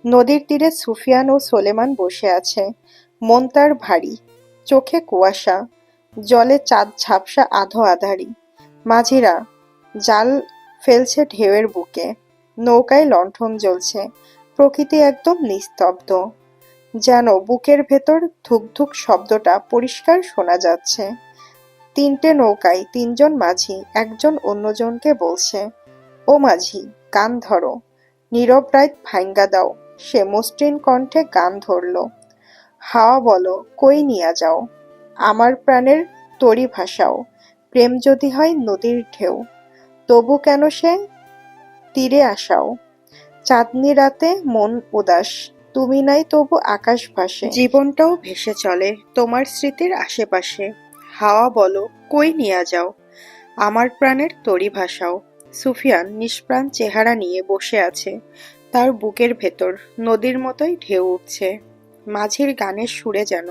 নদীর তীরে সুফিয়ান ও সোলেমান বসে আছে। মন তার ভারী, চোখে কুয়াশা, জলে চাঁদ ঝাপসা আধো আধারি। মাঝিরা জাল ফেলছে ঢেউয়ের বুকে, নৌকায় লণ্ঠন জ্বলছে। প্রকৃতি একদম নিস্তব্ধ, যেন বুকের ভেতর ধুক ধুক শব্দটা পরিষ্কার শোনা যাচ্ছে। তিনটে নৌকায় তিনজন মাঝি একজন অন্যজনকে বলছে, ও মাঝি, কান ধরো, নীরব রাত ভাইঙ্গা দাও। সে মসৃণ কণ্ঠে গান ধরল, হাওয়া বলো কই নিয়া যাও, আমার প্রাণের তরি ভাসাও। প্রেম যদি হয় নদীর ঢেউ, তবু কেন সে তীরে আসাও। চাঁদনি রাতে মন উদাস, তুমি নাই তবু আকাশ ভাসে। জীবনটাও ভেসে চলে তোমার স্মৃতির আশেপাশে। হাওয়া বলো কই নিয়া যাও, আমার প্রাণের তরি ভাসাও। সুফিয়ান নিষ্প্রাণ চেহারা নিয়ে বসে আছে। তার বুকের ভেতর নদীর মতোই ঢেউ উঠছে। মাঝির গানের সুরে যেন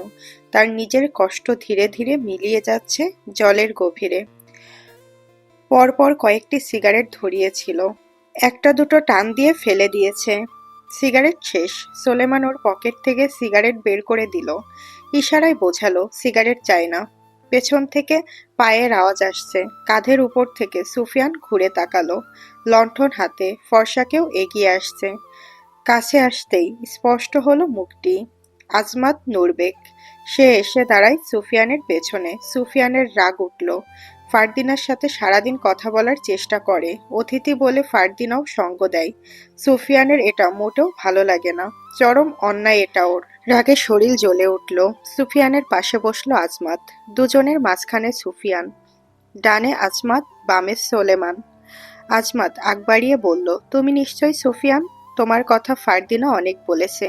তার নিজের কষ্ট ধীরে ধীরে মিলিয়ে যাচ্ছে জলের গভীরে। পরপর কয়েকটি সিগারেট ধরিয়েছিল, একটা দুটো টান দিয়ে ফেলে দিয়েছে। সিগারেট শেষ। সোলেমান ওর পকেট থেকে সিগারেট বের করে দিল, ইশারায় বোঝালো সিগারেট চাই না। পেছন থেকে পায়ের আওয়াজ আসছে, কাঁধের উপর থেকে সুফিয়ান ঘুরে তাকালো। লণ্ঠন হাতে ফর্সা কেউ এগিয়ে আসছে। কাছে আসতেই স্পষ্ট হলো মুখটি, আজমাত নূরবেক। সে এসে দাঁড়ায় সুফিয়ানের পেছনে। সুফিয়ানের রাগ উঠল। ফারদিনার সাথে সারাদিন কথা বলার চেষ্টা করে, অতিথি বলে ফারদিনাও সঙ্গ দেয়। সুফিয়ানের এটা মোটেও ভালো লাগে না, চরম অন্যায় এটা ওর। রাগে শরীর জ্বলে উঠল। সুফিয়ানের পাশে বসলো আজমাত, দুজনের মাঝখানে সুফিয়ান, ডানে আজমাত, বামে সোলেমান। আজমাত আগ বাড়িয়ে বলল, তুমি নিশ্চয়ই সুফিয়ান, তোমার কথা ফারদিনা অনেক বলেছে।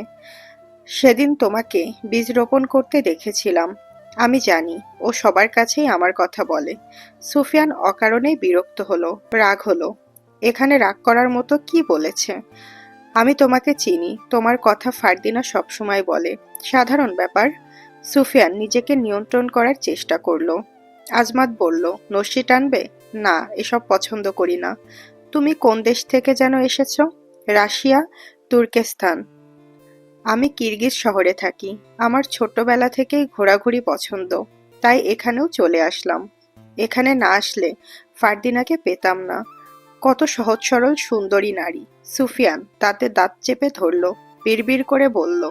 সেদিন তোমাকে বীজ রোপণ করতে দেখেছিলাম। আমি জানি ও সবার কাছেই আমার কথা বলে। সুফিয়ান অকারণেই বিরক্ত হলো, রাগ হলো। এখানে রাগ করার মতো কি বলেছে? আমি তোমাকে চিনি, তোমার কথা ফারদিনা সবসময় বলে, সাধারণ ব্যাপার। সুফিয়ান নিজেকে নিয়ন্ত্রণ করার চেষ্টা করলো। আজমাত বলল, নস্যি টানবে? না, এসব পছন্দ করি না। তুমি কোন দেশ থেকে যেন এসেছ? রাশিয়া, তুর্কেস্তান। আমি কিরগিজ শহরে থাকি। আমার ছোট্টবেলা থেকেই ঘোরাঘুরি পছন্দ, তাই এখানেও চলে আসলাম। এখানে না আসলে ফারদিনাকে পেতাম না। কত সহজ সরল সুন্দরী নারী। সুফিয়ান তাতে দাঁত চেপে ধরল, বিড়বিড় করে বলল,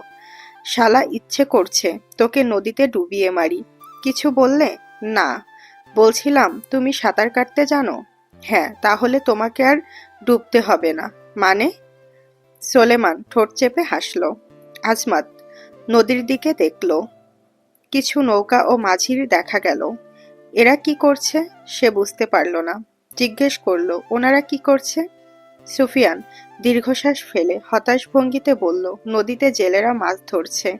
শালা ইচ্ছে করছে তোকে নদীতে ডুবিয়ে মারি। কিছু বললে? না। বলছিলাম তুমি সাঁতার কাটতে জানো? হ্যাঁ, তাহলে তোমাকে আর ডুবতে হবে না। মানে? সোলেমান ঠোঁট চেপে হাসল। আজমাত নদীর দিকে দেখল। কিছু নৌকা ও মাঝির দেখা গেল। এরা কি করছে সে বুঝতে পারল না। জিজ্ঞেস করল, ওনারা কি করছে? সুফিয়ান দীর্ঘশ্বাস ফেলে হতাশ ভঙ্গিতে বলল, নদীতে জেলেরা মাছ ধরছে।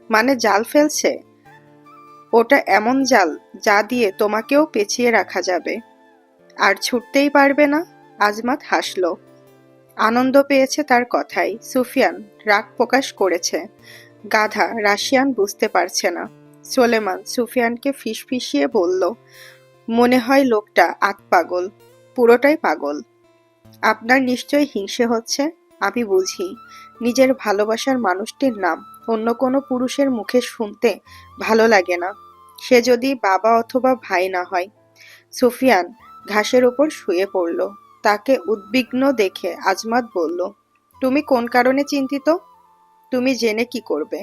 মানে জাল ফেলছে? ওটা এমন জাল যা দিয়ে তোমাকেও পেঁচিয়ে রাখা যাবে, আর ছুটতেই পারবে না। আজমাত হাসল, আনন্দ পেয়েছে তার কথায়। সুফিয়ান রাগ প্রকাশ করেছে, গাধা, রাশিয়ান বুঝতে পারছে না। সোলেমান সুফিয়ানকে ফিসফিসিয়ে বলল, মনে হয় লোকটা আতপাগল, পুরোটাই পাগল। আপনার নিশ্চয়ই হিংসে হচ্ছে। আমি বুঝি, নিজের ভালোবাসার মানুষটির নাম অন্য কোনো পুরুষের মুখে শুনতে ভালো লাগে না, সে যদি বাবা অথবা ভাই না হয়। সুফিয়ান ঘাসের ওপর শুয়ে পড়ল। তাকে উদ্বিগ্ন দেখে আজমাত বলল, তুমি কোন কারণে চিন্তিত? তুমি জেনে কি করবে?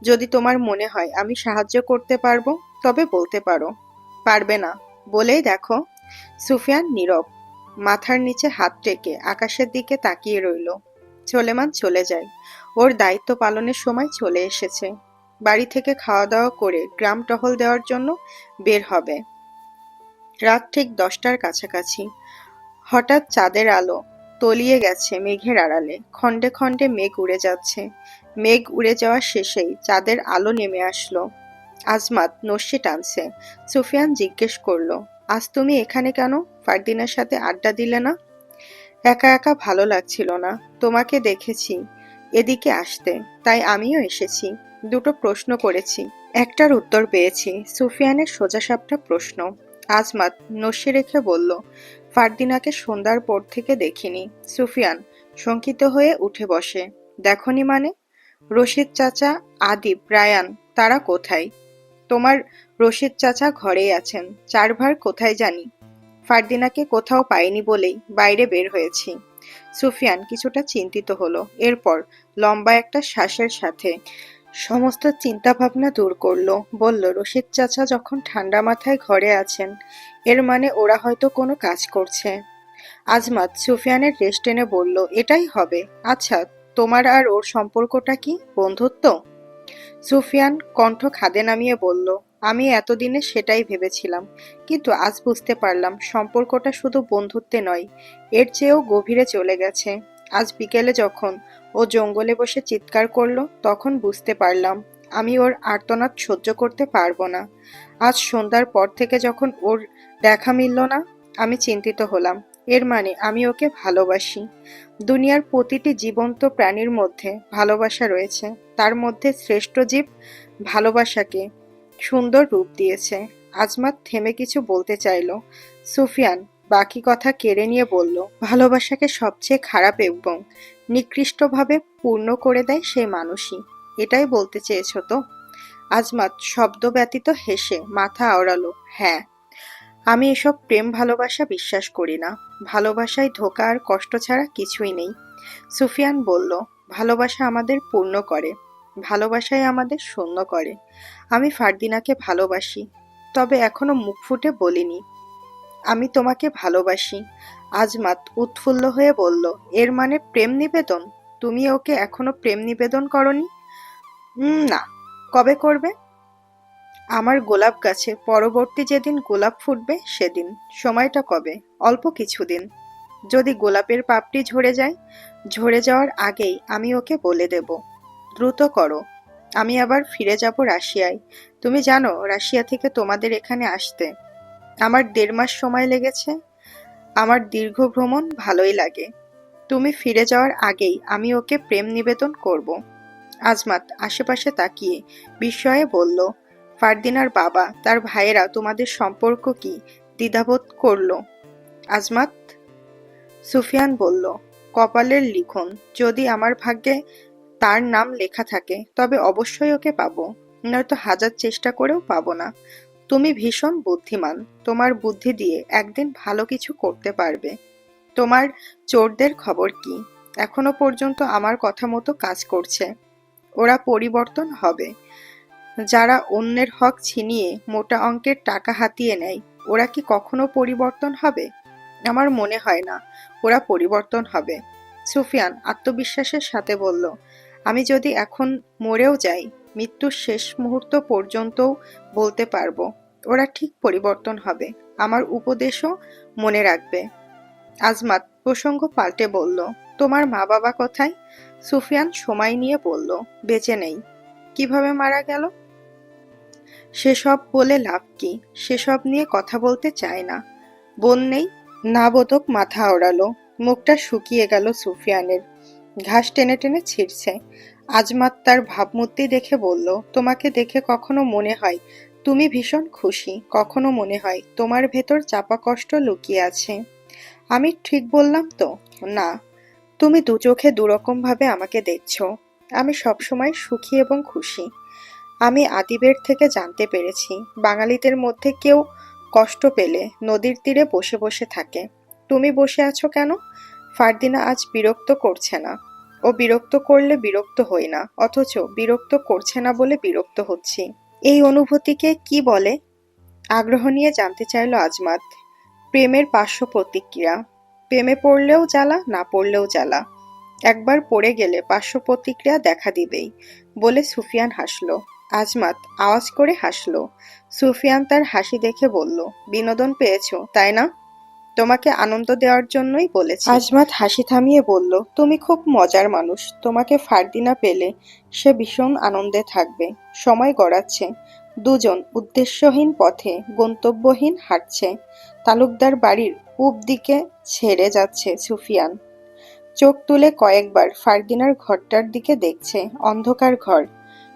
যদি তোমার মনে হয় আমি সাহায্য করতে পারবো, তবে বলতে পারো। পারবে না? বলেই দেখো। সুফিয়ান নীরব, মাথার নিচে হাত রেখে আকাশের দিকে তাকিয়ে রইল। সোলেমান চলে যায়। ওর দায়িত্ব পালনের সময় চলে এসেছে। বাড়ি থেকে খাওয়া দাওয়া করে গ্রাম টহল দেওয়ার জন্য বের হবে। রাত ঠিক 10টার কাছাকাছি। হঠাৎ চাঁদের আলো তলিয়ে গেছে মেঘের আড়ালে। খণ্ডে খণ্ডে মেঘ উড়ে যাচ্ছে। মেঘ উড়ে যাওয়া শেষেই চাঁদের আলো নেমে আসলো। আজমাত নস্যি টানছে। সুফিয়ান জিজ্ঞেস করলো, আজ তুমি এখানে কেন? ফারদিনের সাথে আড্ডা দিলে না? একা একা ভালো লাগছিল না, তোমাকে দেখেছি এদিকে আসতে, তাই আমিও এসেছি। দুটো প্রশ্ন করেছি, একটার উত্তর পেয়েছি। সুফিয়ানের সোজাসাপটা প্রশ্ন। আজমাত নস্যি রেখে বলল, ফারদিনাকে সন্ধ্যার পর থেকে দেখিনি। সুফিয়ান শঙ্কিত হয়ে উঠে বসে। দেখনি মানে? রশিদ চাচা, আদিব, রায়ান তারা কোথায়? তোমার রশিদ চাচা ঘরেই আছেন, চারভার কোথায় জানি। ফারদিনাকে কোথাও পাইনি বলেই বাইরে বের হয়েছি। সুফিয়ান কিছুটা চিন্তিত হলো, এরপর লম্বা একটা শ্বাসের সাথে সমস্ত চিন্তাভাবনা দূর করলো। বলল, রশিদ চাচা যখন ঠান্ডা মাথায় ঘরে আছেন, এর মানে ওরা হয়তো কোনো কাজ করছে। আজমাত সুফিয়ানের রেশ টেনে বলল, এটাই হবে। আচ্ছা, তোমার আর ওর সম্পর্কটা কি, বন্ধুত্ব? সুফিয়ান কণ্ঠ খাদে নামিয়ে বলল, আমি এতদিনে সেটাই ভেবেছিলাম, কিন্তু আজ বুঝতে পারলাম সম্পর্কটা শুধু বন্ধুত্বে নয়, এর চেয়েও গভীরে চলে গেছে। আজ বিকেলে যখন ও জঙ্গলে বসে চিৎকার করলো, তখন বুঝতে পারলাম আমি ওর আর্তনাদ সহ্য করতে পারবো না। আজ সন্ধ্যার পর থেকে যখন ওর দেখা মিলল না, আমি চিন্তিত হলাম। এর মানে আমি ওকে ভালোবাসি। দুনিয়ার প্রতিটি জীবন্ত প্রাণীর মধ্যে ভালোবাসা রয়েছে, তার মধ্যে শ্রেষ্ঠ জীব ভালোবাসাকে সুন্দর রূপ দিয়েছে। আজমাত থেমে কিছু বলতে চাইল। সুফিয়ান বাকি কথা কেড়ে নিয়ে বলল, ভালোবাসাকে সবচেয়ে খারাপ এবং নিকৃষ্টভাবে পূর্ণ করে দেয় সেই মানুষই। এটাই বলতে চেয়েছো তো? আজমাত শব্দ ব্যতীত হেসে মাথা আওড়ালো, হ্যাঁ। আমি এসব প্রেম ভালোবাসা বিশ্বাস করি না। ভালোবাসায় ধোঁকা আর কষ্ট ছাড়া কিছুই নেই। সুফিয়ান বলল, ভালোবাসা আমাদের পূর্ণ করে, ভালোবাসাই আমাদের শূন্য করে। আমি ফারদিনাকে ভালোবাসি, তবে এখনো মুখ ফুটে বলিনি আমি তোমাকে ভালোবাসি। আজমাত উৎফুল্ল হয়ে বলল, এর মানে প্রেম নিবেদন? তুমি ওকে এখনো প্রেম নিবেদন করনি? না। কবে করবে? আমার গোলাপ গাছে পরবর্তী যেদিন গোলাপ ফুটবে সেদিন। সময়টা কবে? অল্প কিছুদিন। যদি গোলাপের পাপড়ি ঝরে যায়, ঝরে যাওয়ার আগেই আমি ওকে বলে দেব। দ্রুত করো, আমি আবার ফিরে যাব রাশিয়ায়। তুমি জানো রাশিয়া থেকে তোমাদের এখানে আসতে আমার 1.5 মাস সময় লেগেছে। আমার দীর্ঘ ভ্রমণ ভালোই লাগে। তুমি ফিরে যাওয়ার আগেই আমি ওকে প্রেম নিবেদন করব। আজমাত আশেপাশে তাকিয়ে বিস্ময়ে বলল, ফারদিনার বাবা, তার ভাইয়েরা তোমাদের সম্পর্ক কি দ্বিধাবোধ করলো? আজমাত? সুফিয়ান বলল, কপালের লিখন। যদি আমার ভাগ্যে তার নাম লেখা থাকে তবে অবশ্যই ওকে পাবো, নয়তো হাজার চেষ্টা করেও পাবো না। তুমি ভীষণ বুদ্ধিমান, তোমার বুদ্ধি দিয়ে একদিন ভালো কিছু করতে পারবে। তোমার চোরদের খবর কি? এখনো পর্যন্ত আমার কথা মতো কাজ করছে। ওরা পরিবর্তন হবে। যারা অন্যের হক ছিনিয়ে মোটা অঙ্কের টাকা হাতিয়ে নেয়, ওরা কি কখনো পরিবর্তন হবে? আমার মনে হয় না ওরা পরিবর্তন হবে। সুফিয়ান আত্মবিশ্বাসের সাথে বলল, আমি যদি এখন মরেও যাই, মৃত্যুর শেষ মুহূর্ত পর্যন্তও বলতে পারবো ওরা ঠিক পরিবর্তন হবে। আমার উপদেশও মনে রাখবে। আজমাত প্রসঙ্গ পাল্টে বলল, তোমার মা বাবা কোথায়? সুফিয়ান সময় নিয়ে বলল, বেঁচে নেই। কিভাবে মারা গেল? সেসব বলে লাভ কি? সেসব নিয়ে কথা বলতে চায় না। বোন নেই? নাবোধক মাথা আওড়ালো। মুখটা শুকিয়ে গেল সুফিয়ানের, ঘাস টেনে টেনে ছিঁড়ছে। আজমাত তার ভাবমূর্তি দেখে বলল, তোমাকে দেখে কখনো মনে হয় তুমি ভীষণ খুশি, কখনো মনে হয় তোমার ভেতর চাপা কষ্ট লুকিয়ে আছে। আমি ঠিক বললাম তো? না, তুমি দু চোখে দুরকম ভাবে আমাকে দেখছো। আমি সবসময় সুখী এবং খুশি। আমি আদিবের থেকে জানতে পেরেছি, বাঙালিদের মধ্যে কেউ কষ্ট পেলে নদীর তীরে বসে বসে থাকে। তুমি বসে আছো কেন? ফারদিনা আজ বিরক্ত করছে না। ও বিরক্ত করলে বিরক্ত হই না, অথচ বিরক্ত করছে না বলে বিরক্ত হচ্ছি। এই অনুভূতিকে কি বলে? আগ্রহ নিয়ে জানতে চাইল আজমাত। প্রেমের পার্শ্ব প্রতিক্রিয়া। প্রেমে পড়লেও জ্বালা, না পড়লেও জ্বালা। একবার পড়ে গেলে পার্শ্ব প্রতিক্রিয়া দেখা দিবেই, বলে সুফিয়ান হাসল। আজমাত আওয়াজ করে হাসল। সুফিয়ান তার হাসি দেখে বলল, বিনোদন পেয়েছো তাই না? তোমাকে আনন্দ দেওয়ার জন্যই বলেছি। আজমাত হাসি থামিয়ে বলল, তুমি খুব মজার মানুষ। তোমাকে ফারদিনা পেলে সে ভীষণ আনন্দে থাকবে। সময় গড়াচ্ছে। দুজন উদ্দেশ্যহীন পথে গন্তব্যহীন হাঁটছে। তালুকদার বাড়ির পূব দিকে ছেড়ে যাচ্ছে সুফিয়ান। চোখ তুলে কয়েকবার ফারদিনার ঘরটার দিকে দেখছে। অন্ধকার ঘর।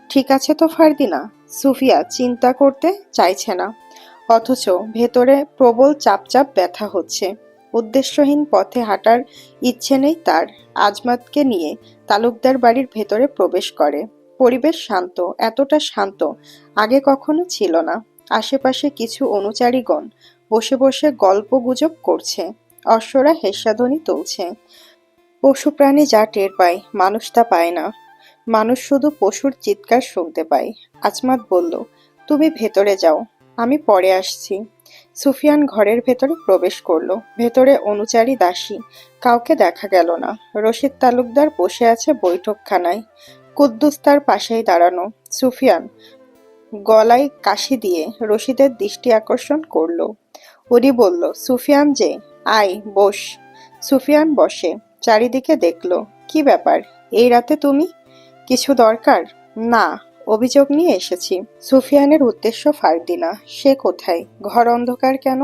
ঠিক আছে তো ফারদিনা? সুফিয়া চিন্তা করতে চাইছে না, অথচ ভেতরে প্রবল চাপ চাপ ব্যথা হচ্ছে। উদ্দেশ্যহীন পথে হাঁটার ইচ্ছে নেই তার। আজমাতকে নিয়ে তালুকদার বাড়ির ভেতরে প্রবেশ করে। পরিবেশ শান্ত, এতটা শান্ত আগে কখনো ছিল না। আশেপাশে কিছু অনুচারীগণ বসে বসে গল্প গুজব করছে। অশ্বরা হেস্যাধ্বনি তুলছে। পশু প্রাণী যা টের পায় মানুষ তা পায় না। মানুষ শুধু পশুর চিৎকার শুনতে পায়। আজমাত বলল, তুমি ভেতরে যাও, আমি পরে আসছি। সুফিয়ান ঘরের ভেতরে প্রবেশ করলো। ভেতরে অনুচারী দাসী কাউকে দেখা গেল না। রশিদ তালুকদার বসে আছে বৈঠকখানায়। কুদ্দুস তার পাশেই দাঁড়ানো। সুফিয়ান গলায় কাশি দিয়ে রশিদের দৃষ্টি আকর্ষণ করলো। উনি বলল, সুফিয়ান যে, আয় বস। সুফিয়ান বসে, চারিদিকে দেখলো। কি ব্যাপার, এই রাতে তুমি? কিছু দরকার? না, অভিযোগ নিয়ে এসেছি। সুফিয়ানের উদ্দেশ্য ফারদিনা। সে কোথায়? ঘর অন্ধকার কেন?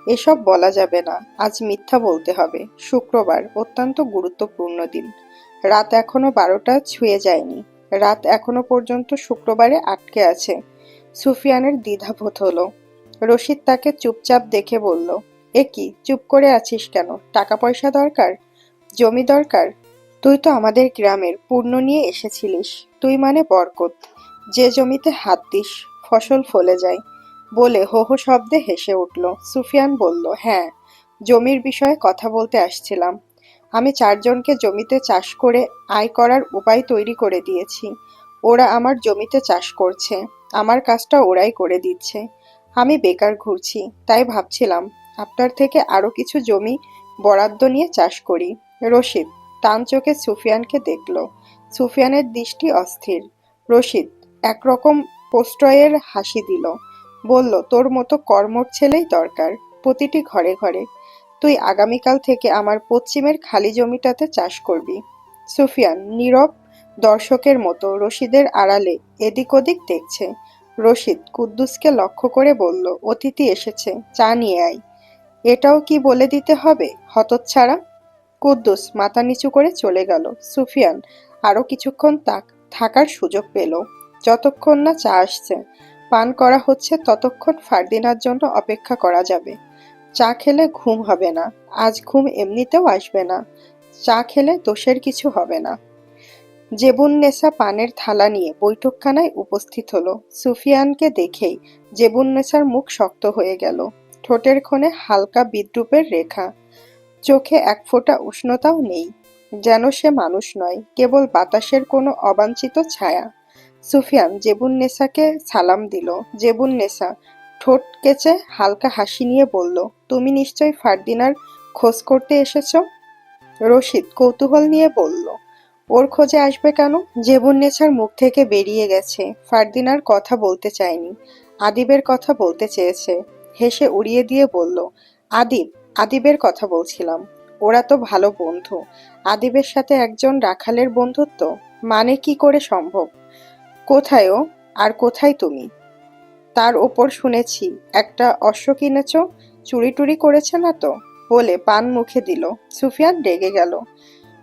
এসব বলা যাবে না, আজ মিথ্যা বলতে হবে। শুক্রবার, অত্যন্ত গুরুত্বপূর্ণ দিন। রাত এখনো 12টা ছুঁয়ে যায়নি। রাত এখনো পর্যন্ত শুক্রবারে আটকে আছে। সুফিয়ানের দ্বিধাবোধ হলো। রশিদ তাকে চুপচাপ দেখে বলল, এ কি, চুপ করে আছিস কেন? টাকা পয়সা দরকার? জমি দরকার? তুই তো আমাদের গ্রামের পূর্ণ নিয়ে এসেছিলিস। তুই মানে বরকত। যে জমিতে হাত দিস ফসল ফলে যায়। বলে হো হো শব্দে হেসে উঠল। সুফিয়ান বলল, হ্যাঁ, জমির বিষয়ে কথা বলতে আসছিলাম। আমি 4 জনকে জমিতে চাষ করে আয় করার উপায় তৈরি করে দিয়েছি। ওরা আমার জমিতে চাষ করছে। আমার কাজটা ওরাই করে দিচ্ছে। আমি বেকার ঘুরছি, তাই ভাবছিলাম আপনার থেকে আরো কিছু জমি বরাদ্দ নিয়ে চাষ করি। রশিদ টান চোখে সুফিয়ানকে দেখল। সুফিয়ানের দৃষ্টি অস্থির। রশিদ একরকম প্রশ্রয়ের হাসি দিল। বলল, তোর মতো কর্মঠ ছেলেই দরকার প্রতিটি ঘরে ঘরে। তুই আগামীকাল থেকে আমার পশ্চিমের খালি জমিটাতে চাষ করবি। সুফিয়ান নীরব দর্শকের মতো রশিদের আড়ালে এদিক ওদিক দেখছে। রশিদ কুদ্দুসকে লক্ষ্য করে বলল, অতিথি এসেছে, চা নিয়ে আয়। এটাও কি বলে দিতে হবে, হতচ্ছাড়া? কুদ্দুস মাথা নিচু করে চলে গেল। সুফিয়ান আরো কিছুক্ষণ থাকার সুযোগ পেল। যতক্ষণ না চা আসছে, পান করা হচ্ছে, ততক্ষণ ফারদিনার জন্য অপেক্ষা করা যাবে। চা খেলে ঘুম হবে না। আজ ঘুম এমনিতেও আসবে না। চা খেলে দোষের কিছু হবে না। জেবুন্নেসা পানের থালা নিয়ে বৈঠকখানায় উপস্থিত হলো। সুফিয়ানকে দেখেই জেবুন্নেসার মুখ শক্ত হয়ে গেল। ঠোঁটের কোণে হালকা বিদ্রূপের রেখা। চোখে এক ফোঁটা উষ্ণতাও নেই। যেন সে মানুষ নয়, কেবল বাতাসের কোনো অবাঞ্ছিত ছায়া। সুফিয়ান জেবুন্নেসাকে সালাম দিল। জেবুন্নেসা ঠোঁট কেচে হালকা হাসি নিয়ে বলল, তুমি নিশ্চয় ফারদিনার খোঁজ করতে এসেছ? রশিদ কৌতূহল নিয়ে বলল, ওর খোঁজে আসবে কেন? জেবুন্নেসার মুখ থেকে বেরিয়ে গেছে, ফারদিনার কথা বলতে চায়নি, আদিবের কথা বলতে চেয়েছে। হেসে উড়িয়ে দিয়ে বলল, আদিব, আদিবের কথা বলছিলাম। ওরা তো ভালো বন্ধু। আদিবের সাথে একজন রাখালের বন্ধুত্ব মানে কি করে সম্ভব? কোথায় ও, আর কোথায় তুমি? তার ওপর শুনেছি একটা অশ্ব কিনেছ, চুরি টুরি করেছে না তো? বলে পান মুখে দিল। সুফিয়ান রেগে গেল।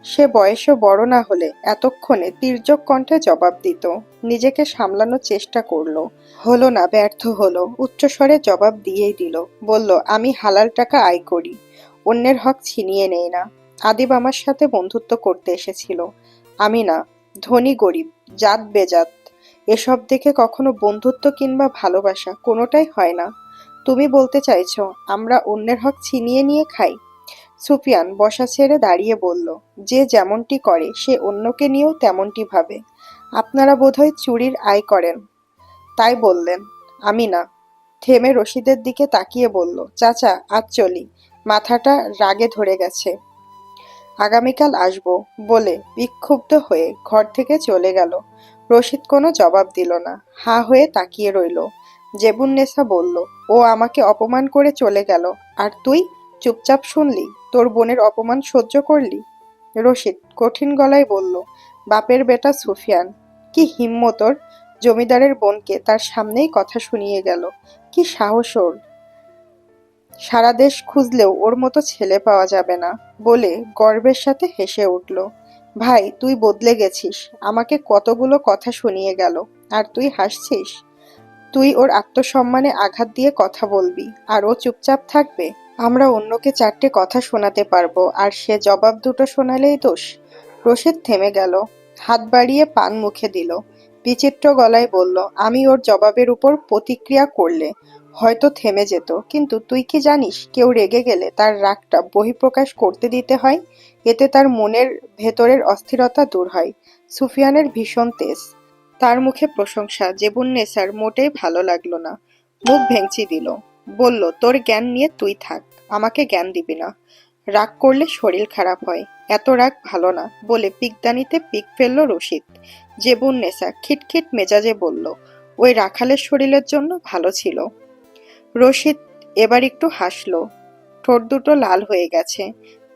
সে বয়সে বড় না হলে এতক্ষণে তির্যক কণ্ঠে জবাব দিত। নিজেকে সামলানোর চেষ্টা করলো, হলো না, ব্যর্থ হলো। উচ্চস্বরে জবাব দিয়েই দিল। বলল, আমি হালাল টাকা আয় করি, অন্যের হক ছিনিয়ে নেই না। আদিব আমার সাথে বন্ধুত্ব করতে এসেছিল, আমি না। ধনী গরিব, জাত বেজাত, এসব দেখে কখনো বন্ধুত্ব কিংবা ভালোবাসা কোনোটাই হয় না। তুমি বলতে চাইছো আমরা অন্যের হক ছিনিয়ে নিয়ে খাই? সুফিয়ান বসা ছেড়ে দাঁড়িয়ে বলল, যে যেমনটি করে সে অন্যকে নিয়েও তেমনটি ভাবে। আপনারা বোধহয় চুরির আয় করেন, তাই বললেন। আমি না। থেমে রশিদের দিকে তাকিয়ে বলল, চাচা আজ চলি, মাথাটা রাগে ধরে গেছে। আগামীকাল আসবো বলে বিক্ষুব্ধ হয়ে ঘর থেকে চলে গেল। রশিদ কোনো জবাব দিল না, হাঁ হয়ে তাকিয়ে রইল। জেবুন্নেসা বলল, ও আমাকে অপমান করে চলে গেল, আর তুই চুপচাপ শুনলি, তোর বোনের অপমান সহ্য করলি? রশিদ কঠিন গলায় বলল, বাপের বেটা সুফিয়ান, কি হিম্মত ওর! জমিদারের বোনকে তার সামনেই কথা শুনিয়ে গেল। কি সাহস ওর! সারা দেশ খুঁজলেও ওর মতো ছেলে পাওয়া যাবে না। বলে গর্বের সাথে হেসে উঠল। ভাই, তুই বদলে গেছিস, আমাকে কতগুলো কথা শুনিয়ে গেল, আর তুই হাসছিস? তুই ওর আত্মসম্মানে আঘাত দিয়ে কথা বলবি, আর ও চুপচাপ থাকবে? আমরা অন্যকে 4টে কথা শোনাতে পারবো, আর সে জবাব দুটো শোনালেই দোষ? রশিদ থেমে গেল, হাত বাড়িয়ে পান মুখে দিল, বিচিত্র গলায় বলল, আমি ওর জবাবের উপর প্রতিক্রিয়া করলে হয়তো থেমে যেত, কিন্তু তুই কি জানিস কেউ রেগে গেলে তার রাগটা বহিঃপ্রকাশ করতে দিতে হয়? এতে তার মনের ভেতরের অস্থিরতা দূর হয়। সুফিয়ানের ভীষণ তেজ, তার মুখে প্রশংসা জেবুন্নেসার মোটেই ভালো লাগলো না। মুখ ভেঙচি দিল, বলল, তোর জ্ঞান নিয়ে তুই থাক, আমাকে জ্ঞান দিবি না। রাগ করলে শরীর খারাপ হয়, এত রাগ ভালো না, বলে পিকদানিতে পিক ফেলল রশিদ। জেবুন্নেসা খিটখিট মেজাজে বলল, ওই রাখালের শরীরের জন্য ভালো ছিল। রশিদ এবার একটু হাসলো, ঠোঁট দুটো লাল হয়ে গেছে,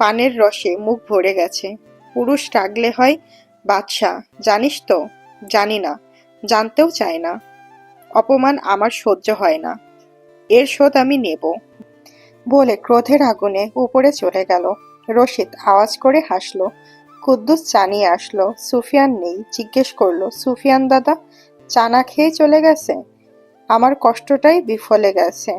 পানের রসে মুখ ভরে গেছে। পুরুষ রাগলে হয় বাদশা, জানিস তো? জানি না, জানতেও চায় না। অপমান আমার সহ্য হয় না, এর শোধ আমি নেব, বলে ক্রোধের আগুনে উপরে চলে গেল। রশিদ আওয়াজ করে হাসলো। কুদ্দুস চা নিয়ে আসলো। সুফিয়ান নেই। জিজ্ঞেস করলো, সুফিয়ান দাদা চা না খেয়েই চলে গেছে? আমার কষ্টটাই বিফলে গেছে।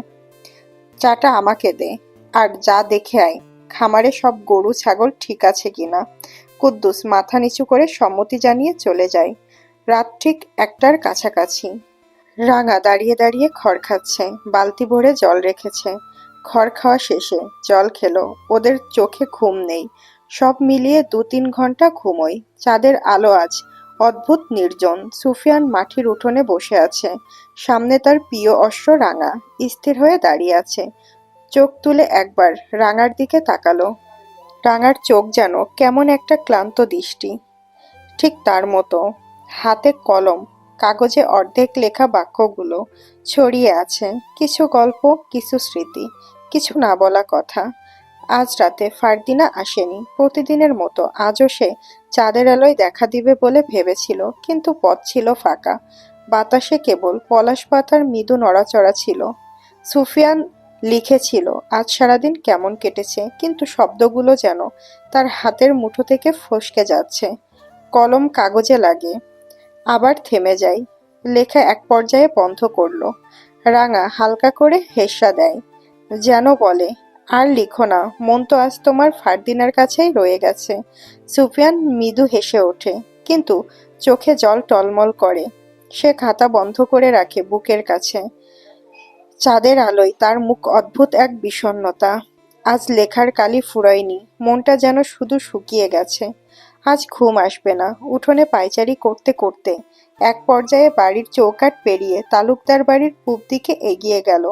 চাটা আমাকে দে, আর যা দেখে আয় খামারে সব গরু ছাগল ঠিক আছে কিনা। কুদ্দুস মাথা নিচু করে সম্মতি জানিয়ে চলে যায়। রাত ঠিক 1টার কাছাকাছি। রাঙা দাঁড়িয়ে দাঁড়িয়ে খড় খাচ্ছে, বালতি ভরে জল রেখেছে। খড় খাওয়া শেষে জল খেলো। ওদের চোখে ঘুম নেই, সব মিলিয়ে 2-3 ঘন্টা ঘুমোয়। চাঁদের আলো আজ অদ্ভুত নির্জন। সুফিয়ান মাটির উঠোনে বসে আছে, সামনে তার প্রিয় অশ্ব রাঙা স্থির হয়ে দাঁড়িয়ে আছে। চোখ তুলে একবার রাঙার দিকে তাকালো। রাঙার চোখ যেন কেমন একটা ক্লান্ত দৃষ্টি, ঠিক তার মতো। হাতে কলম, কাগজে অর্ধেক লেখা বাক্যগুলো ছড়িয়ে আছে, কিছু গল্প, কিছু স্মৃতি, কিছু না বলা কথা। আজ রাতে ফারদিনা আসেনি। প্রতিদিনের মতো আজও সে চাঁদের আলোয় দেখা দিবে বলে ভেবেছিল, কিন্তু পথ ছিল ফাঁকা। বাতাসে কেবল পলাশ পাতার মৃদু নড়াচড়া ছিল। সুফিয়ান লিখেছিল আজ সারাদিন কেমন কেটেছে, কিন্তু শব্দগুলো যেন তার হাতের মুঠো থেকে ফসকে যাচ্ছে। কলম কাগজে লাগে, আবার থেমে যায়। লেখা এক পর্যায়ে বন্ধ করলো। রাঙা হালকা করে হেসা দেয়, যেন বলে, আর লিখো না, মন তো আজ তোমার ফারদিনার কাছেই রয়ে গেছে। সুফিয়ান মৃদু হেসে ওঠে, কিন্তু চোখে জল টলমল করে। সে খাতা বন্ধ করে রাখে বুকের কাছে। চাঁদের আলোয় তার মুখ অদ্ভুত এক বিষণ্ণতা। আজ লেখার কালি ফুরায়নি, মনটা যেন শুধু শুকিয়ে গেছে। আজ ঘুম আসবে না। উঠোনে পায়চারি করতে করতে এক পর্যায়ে বাড়ির চৌকাঠ পেরিয়ে তালুকদার বাড়ির পূব দিকে এগিয়ে গেল।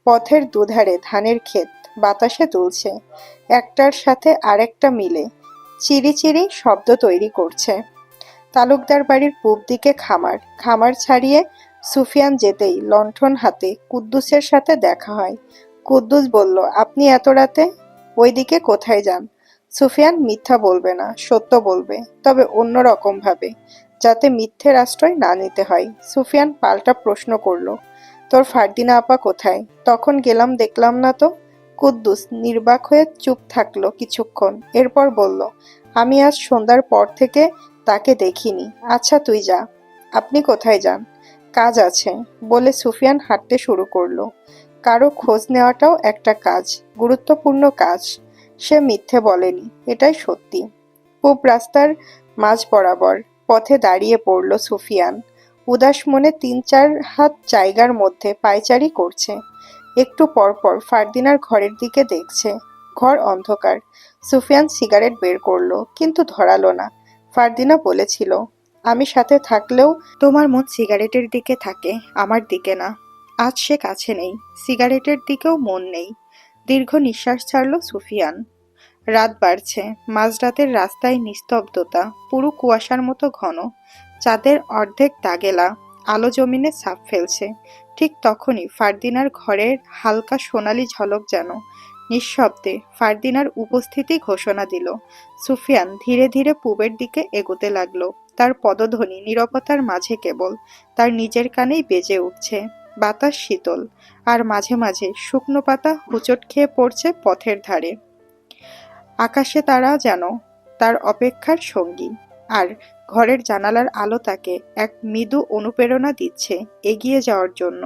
পথের দুধারে ধানের ক্ষেত বাতাসে দুলছে, একটার সাথে আরেকটা মিলে চিরিচিরি শব্দ তৈরি করছে। তালুকদার বাড়ির পূব দিকে খামার। খামার ছাড়িয়ে সুফিয়ান যেতেই লণ্ঠন হাতে কুদ্দুসের সাথে দেখা হয়। কুদ্দুস বলল, আপনি এত রাতে ওইদিকে কোথায় যান? সুফিয়ান মিথ্যা বলবে না, সত্য বলবে, তবে অন্য রকম ভাবে, যাতে মিথ্যের আশ্রয় না নিতে হয়। সুফিয়ান পাল্টা প্রশ্ন করল, তোর ফারদিনা আপা কোথায়? তখন গেলাম দেখলাম না তো। কুদ্দুস নির্বাক হয়ে চুপ থাকলো কিছুক্ষণ, এরপর বলল, আমি আজ সন্ধ্যার পর থেকে তাকে দেখিনি। আচ্ছা তুই যা। আপনি কোথায় যান? কাজ আছে, বলে সুফিয়ান হাঁটতে শুরু করলো। কারো খোঁজ নেওয়াটাও একটা কাজ, গুরুত্বপূর্ণ কাজ। সে মিথ্যে বলেনি, এটাই সত্যি। পূব রাস্তার মাঝ বরাবর পথে দাঁড়িয়ে পড়ল সুফিয়ান। উদাস মনে 3-4 হাত জায়গার মধ্যে পায়চারি করছে। একটু পরপর ফারদিনার ঘরের দিকে দেখছে। ঘর অন্ধকার। সুফিয়ান সিগারেট বের করলো, কিন্তু ধরালো না। ফারদিনা বলেছিল, আমি সাথে থাকলেও তোমার মন সিগারেটের দিকে থাকে, আমার দিকে না। আজ সে কাছে নেই, সিগারেটের দিকেও মন নেই। দীর্ঘ নিঃশ্বাস ছাড়ল সুফিয়ান। রাত বাড়ছে। মাঝরাতের রাস্তায় নিস্তব্ধতা, পুরো কুয়াশার মতো ঘন। চাঁদের অর্ধেক দাগেলা আলো জমিনে ছাপ ফেলছে। ঠিক তখনই ফারদিনার ঘরের হালকা সোনালি ঝলক যেন নিঃশব্দে ফারদিনার উপস্থিতি ঘোষণা দিল। সুফিয়ান ধীরে ধীরে পূবের দিকে এগোতে লাগলো। তার পদধ্বনি নীরবতার মাঝে কেবল তার নিজের কানেই বেজে উঠছে। বাতাস শীতল, আর মাঝে মাঝে শুকনো পাতা হুচট খেয়ে পড়ছে পথের ধারে। আকাশে তারা যেন তার অপেক্ষার সঙ্গী, আর ঘরের জানালার আলো তাকে এক মৃদু অনুপ্রেরণা দিচ্ছে এগিয়ে যাওয়ার জন্য।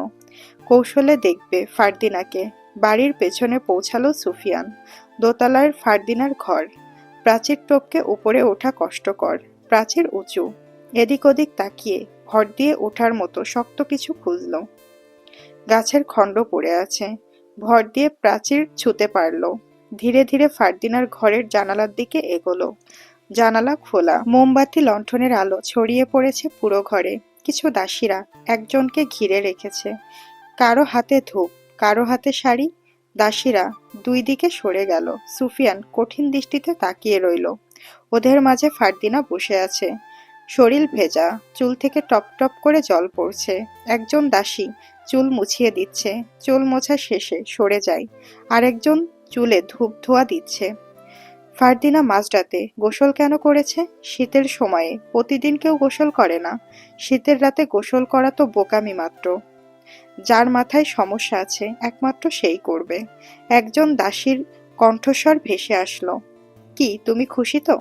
কৌশলে দেখবে ফারদিনাকে, বাড়ির পেছনে পৌঁছালো সুফিয়ান। দোতলার ফারদিনার ঘর। প্রাচীর টপকে উপরে ওঠা কষ্টকর। প্রাচীর উঁচু। এদিক ওদিক তাকিয়ে ভর দিয়ে ওঠার মতো শক্ত কিছু খুঁজল। গাছের খণ্ড পড়ে আছে। ভর দিয়ে প্রাচীর ছুঁতে পারল। ধীরে ধীরে ফারদিনার ঘরের জানালার দিকে এগোলো। জানালা খোলা। মোমবাতি লণ্ঠনের আলো ছড়িয়ে পড়েছে পুরো ঘরে। কিছু দাসীরা একজনকে ঘিরে রেখেছে। কারো হাতে ধূপ, কারো হাতে শাড়ি। দাসীরা দুই দিকে সরে গেল। সুফিয়ান কঠিন দৃষ্টিতে তাকিয়ে রইল। ওদের মাঝে ফারদিনা বসে আছে। শরীর ভেজা, চুল থেকে টপ টপ করে জল পড়ছে। একজন দাসী চুল মুছিয়ে দিচ্ছে। চুল মোছা শেষে সরে যায়। আরেকজন চুলে ধূপ ধোয়া দিচ্ছে। ফারদিনা মাঝরাতে গোসল কেন করেছে? শীতের সময়ে প্রতিদিন কেউ গোসল করে না। শীতের রাতে গোসল করা তো বোকামি মাত্র। যার মাথায় সমস্যা আছে একমাত্র সেই করবে। একজন দাসীর কণ্ঠস্বর ভেসে আসলো, কি তুমি খুশি তো?